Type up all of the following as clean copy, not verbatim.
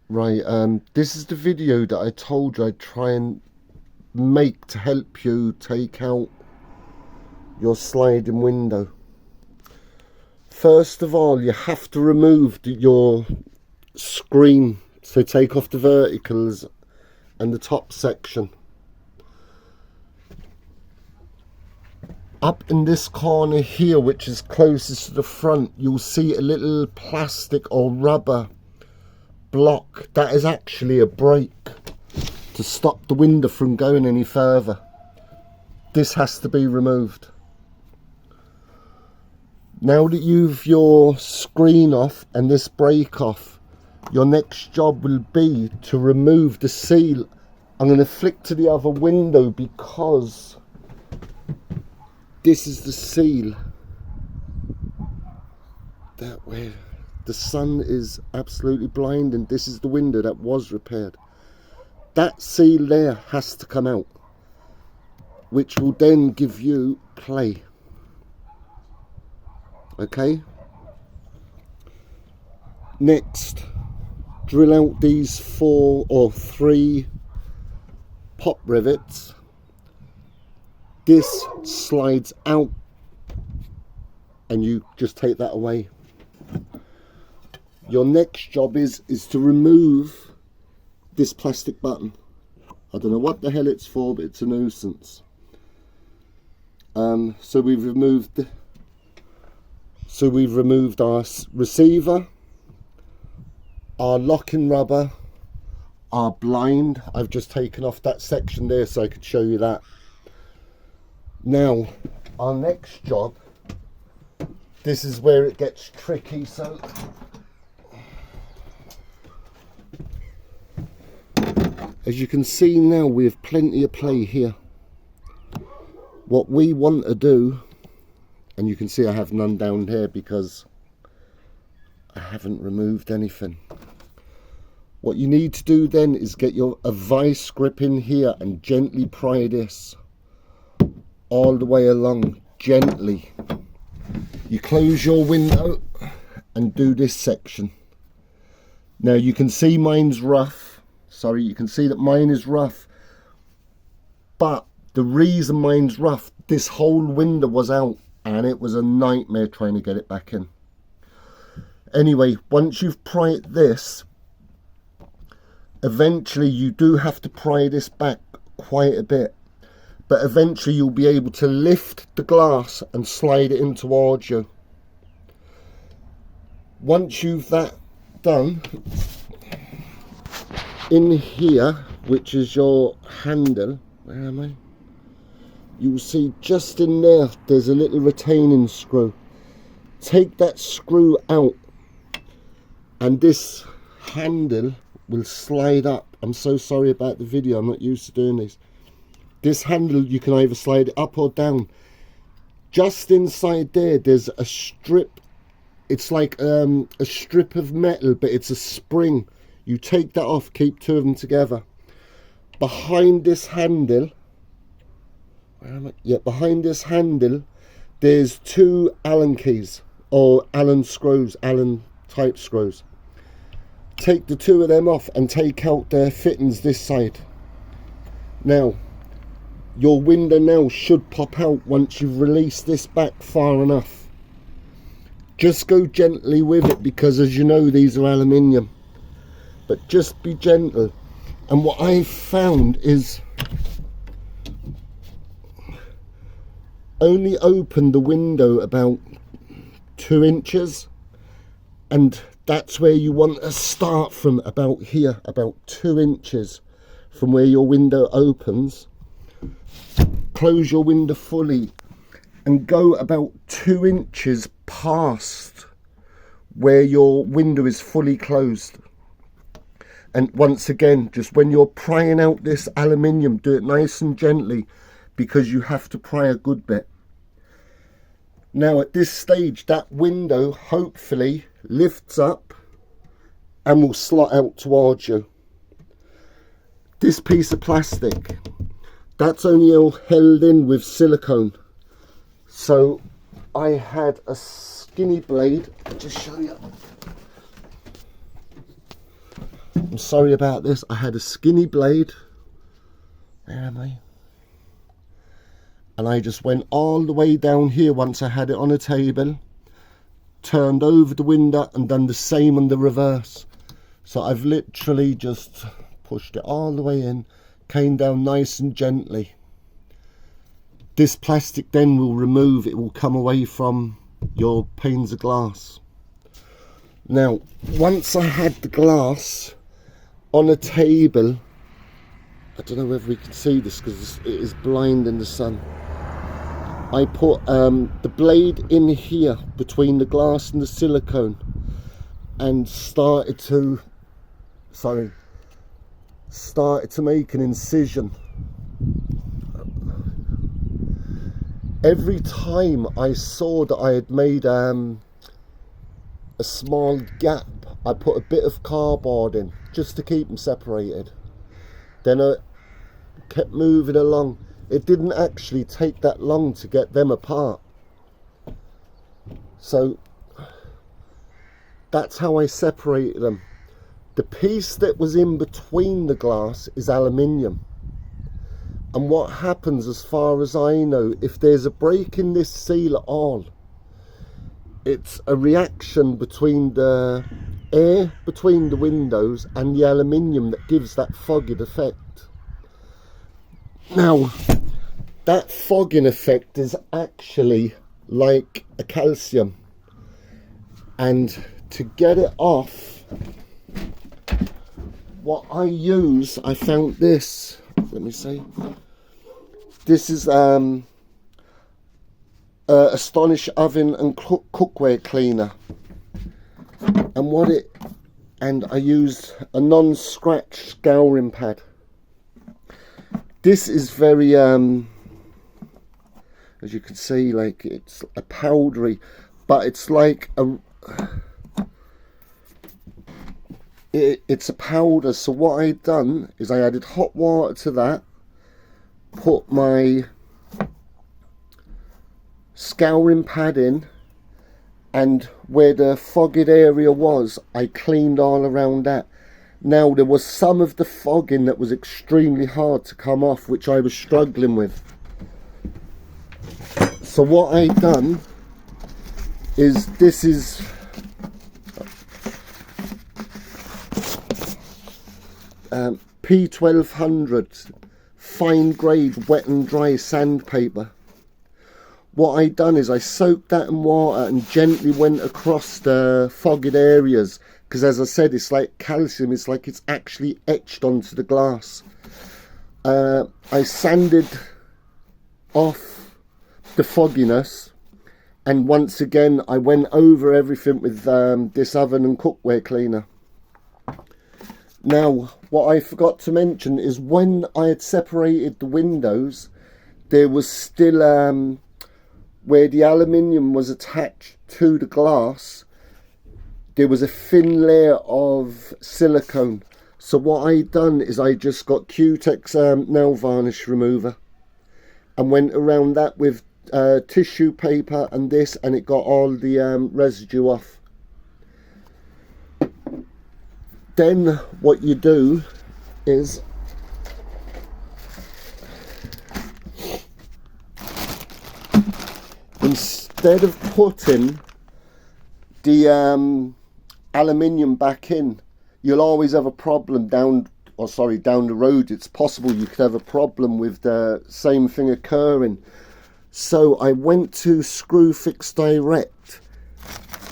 Right, this is the video that I told you I'd try and make to help you take out your sliding window. First of all, you have to remove your screen. So take off the verticals and the top section. Up in this corner here, which is closest to the front, you'll see a little plastic or rubber block. That is actually a brake to stop the window from going any further. This has to be removed. Now that you've your screen off and this brake off, your next job will be to remove the seal. I'm going to flick to the other window because this is the seal. That way the sun is absolutely blinding. This is the window that was repaired. That seal there has to come out, which will then give you play. Okay, next, drill out these 4 or 3 pop rivets. This slides out and you just take that away. Your next job is to remove this plastic button. I don't know what the hell it's for, but it's a nuisance. So we've removed our receiver, our locking rubber, our blind. I've just taken off that section there so I could show you that. Now, our next job, this is where it gets tricky. So as you can see now, we have plenty of play here. What we want to do, and you can see I have none down here because I haven't removed anything. What you need to do then is get a vice grip in here and gently pry this all the way along, gently. You close your window and do this section. Now you can see mine's rough. Sorry, you can see that mine is rough. But the reason mine's rough, this whole window was out and it was a nightmare trying to get it back in. Anyway, once you've pried this, eventually you do have to pry this back quite a bit. But eventually you'll be able to lift the glass and slide it in towards you. Once you've that done, in here, which is your handle, where am I? You'll see just in there, there's a little retaining screw. Take that screw out and this handle will slide up. I'm so sorry about the video, I'm not used to doing this. This handle, you can either slide it up or down. Just inside there, there's a strip. It's like a strip of metal, but it's a spring. You take that off, keep 2 of them together. Behind this handle, where am I? Yeah, behind this handle, there's 2 Allen keys, or Allen screws, Allen type screws. Take the 2 of them off and take out their fittings this side. Now, your window now should pop out once you've released this back far enough. Just go gently with it because, as you know, these are aluminium. But just be gentle. And what I've found is only open the window about 2 inches. And that's where you want to start from, about here, about 2 inches from where your window opens. Close your window fully and go about 2 inches past where your window is fully closed. And once again, just when you're prying out this aluminium, do it nice and gently because you have to pry a good bit. Now at this stage, that window hopefully lifts up and will slot out towards you. This piece of plastic, that's only all held in with silicone. So I had a skinny blade, I'll just show you. I'm sorry about this. I had a skinny blade. Where am I? And I just went all the way down here once I had it on a table, turned over the window and done the same on the reverse. So I've literally just pushed it all the way in, came down nice and gently. This plastic then will remove, it will come away from your panes of glass. Now, once I had the glass on a table, I don't know whether we can see this because it is blind in the sun. I put the blade in here between the glass and the silicone and started to make an incision. Every time I saw that I had made a small gap, I put a bit of cardboard in just to keep them separated. Then I kept moving along. It didn't actually take that long to get them apart. So that's how I separated them. The piece that was in between the glass is aluminium. And what happens, as far as I know, if there's a break in this seal at all, it's a reaction between the air between the windows and the aluminium that gives that fogging effect. Now, that fogging effect is actually like a calcium, and to get it off, what I use, I found this, let me see, this is Astonish oven and cookware cleaner, and I used a non-scratch scouring pad. This is very as you can see, like, it's a powdery, but it's like it's a powder. So what I done is I added hot water to that, put my scouring pad in, and where the fogged area was, I cleaned all around that. Now, there was some of the fogging that was extremely hard to come off, which I was struggling with. So what I done is, this is P1200 fine grade wet and dry sandpaper. What I done is I soaked that in water and gently went across the fogged areas, because as I said, it's like calcium, it's like it's actually etched onto the glass. I sanded off the fogginess, and once again I went over everything with this oven and cookware cleaner. Now, what I forgot to mention is, when I had separated the windows, there was still where the aluminium was attached to the glass, there was a thin layer of silicone. So what I done is I just got Q-Tex nail varnish remover and went around that with tissue paper and this, and it got all the residue off. Then what you do is instead of putting the aluminium back in, you'll always have a problem down the road. It's possible you could have a problem with the same thing occurring. So I went to Screwfix Direct,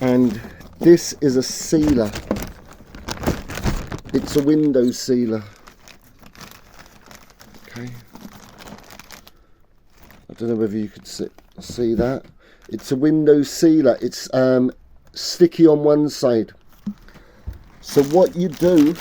and this is a sealer. It's a window sealer. Okay, I don't know whether you could see that. It's a window sealer. It's sticky on one side. So what you do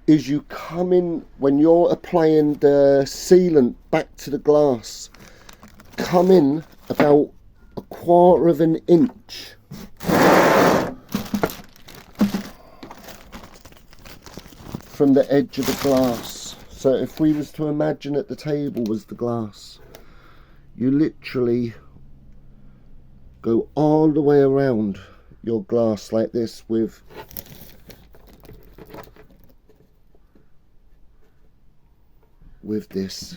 is you come in, when you're applying the sealant back to the glass, come in about 1/4 of an inch from the edge of the glass. So if we was to imagine that the table was the glass, you literally go all the way around your glass like this with with this.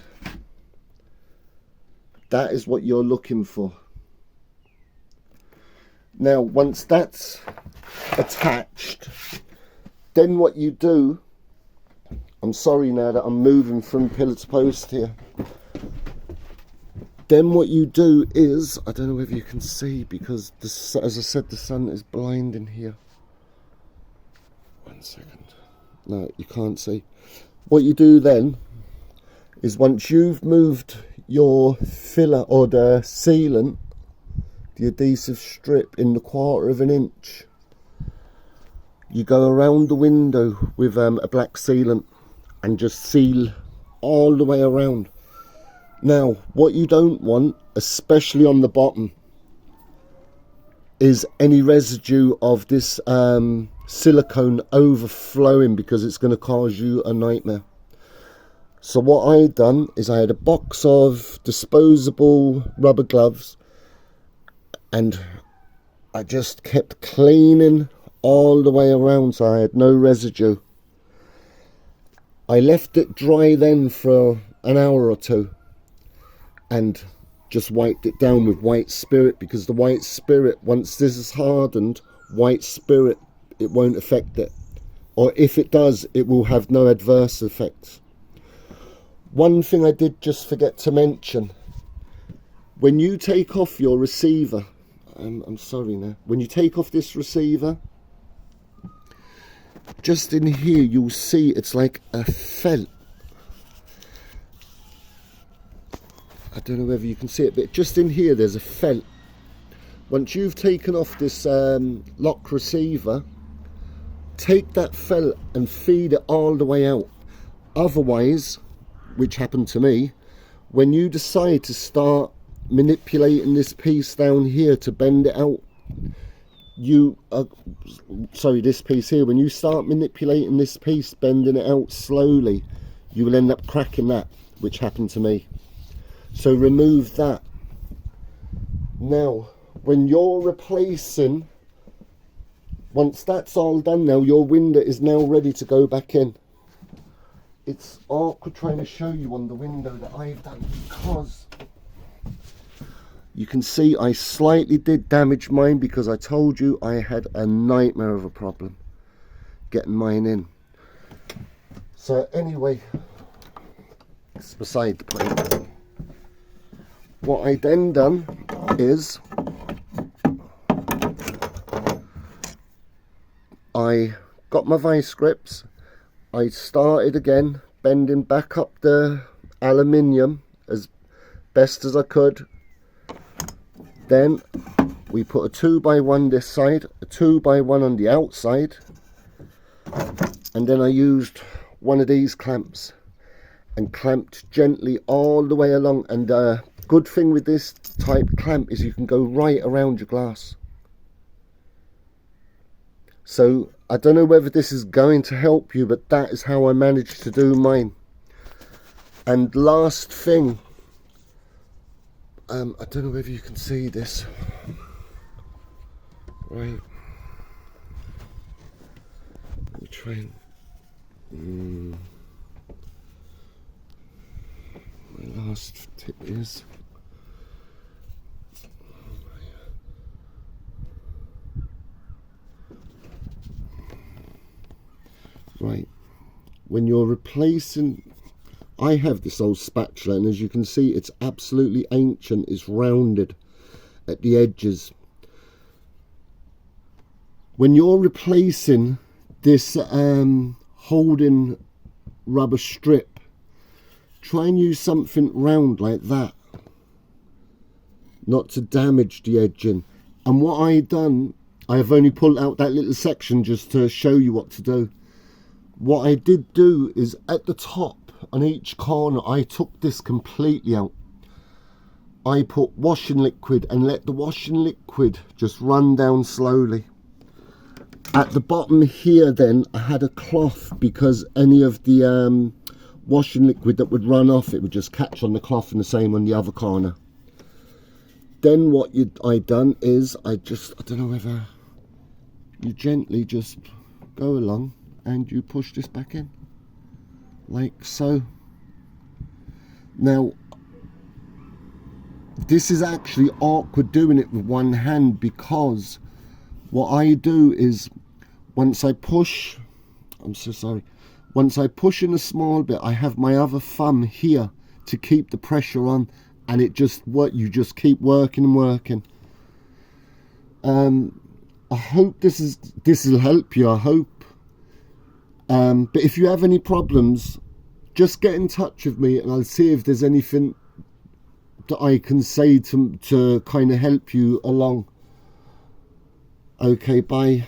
That is what you're looking for. Now, once that's attached, then what you do, I'm sorry now that I'm moving from pillar to post here. Then what you do is, I don't know if you can see because, as I said, the sun is blinding here. 1 second. No, you can't see. What you do then is once you've moved your filler or the sealant, the adhesive strip in the 1/4 of an inch, you go around the window with a black sealant and just seal all the way around. Now, what you don't want, especially on the bottom, is any residue of this silicone overflowing, because it's going to cause you a nightmare. So what I done is I had a box of disposable rubber gloves, and I just kept cleaning all the way around so I had no residue. I left it dry then for an hour or two and just wiped it down with white spirit, because the white spirit, once this is hardened, white spirit, it won't affect it, or if it does, it will have no adverse effects. One thing I did just forget to mention, when you take off your receiver, I'm sorry now, when you take off this receiver, just in here you'll see it's like a felt. I don't know whether you can see it, but just in here there's a felt. Once you've taken off this lock receiver, take that felt and feed it all the way out. Otherwise, which happened to me, when you decide to start manipulating this piece down here to bend it out, this piece here, when you start manipulating this piece, bending it out slowly, you will end up cracking that, which happened to me. So remove that. Now, when you're replacing, once that's all done now, your window is now ready to go back in. It's awkward trying to show you on the window that I've done, because you can see I slightly did damage mine, because I told you I had a nightmare of a problem getting mine in. So anyway, it's beside the point. What I then done is I got my vice grips, I started again bending back up the aluminium as best as I could. Then we put a 2x1 this side, a 2x1 on the outside, and then I used one of these clamps and clamped gently all the way along. And good thing with this type clamp is you can go right around your glass. So I don't know whether this is going to help you, but that is how I managed to do mine. And last thing, I don't know whether you can see this, right, let me try and my last tip is, right, when you're replacing, I have this old spatula, and as you can see, it's absolutely ancient. It's rounded at the edges. When you're replacing this holding rubber strip, try and use something round like that, not to damage the edging. And what I done, I have only pulled out that little section just to show you what to do. What I did do is at the top, on each corner, I took this completely out. I put washing liquid and let the washing liquid just run down slowly. At the bottom here then, I had a cloth, because any of the washing liquid that would run off, it would just catch on the cloth, and the same on the other corner. Then what I done is I don't know whether you gently just go along and you push this back in like so. Now, this is actually awkward doing it with one hand, because what I do is, once I push, I'm so sorry, once I push in a small bit, I have my other thumb here to keep the pressure on, and it just you just keep working and working. I hope this will help you, I hope. But if you have any problems, just get in touch with me and I'll see if there's anything that I can say to kind of help you along. Okay, bye.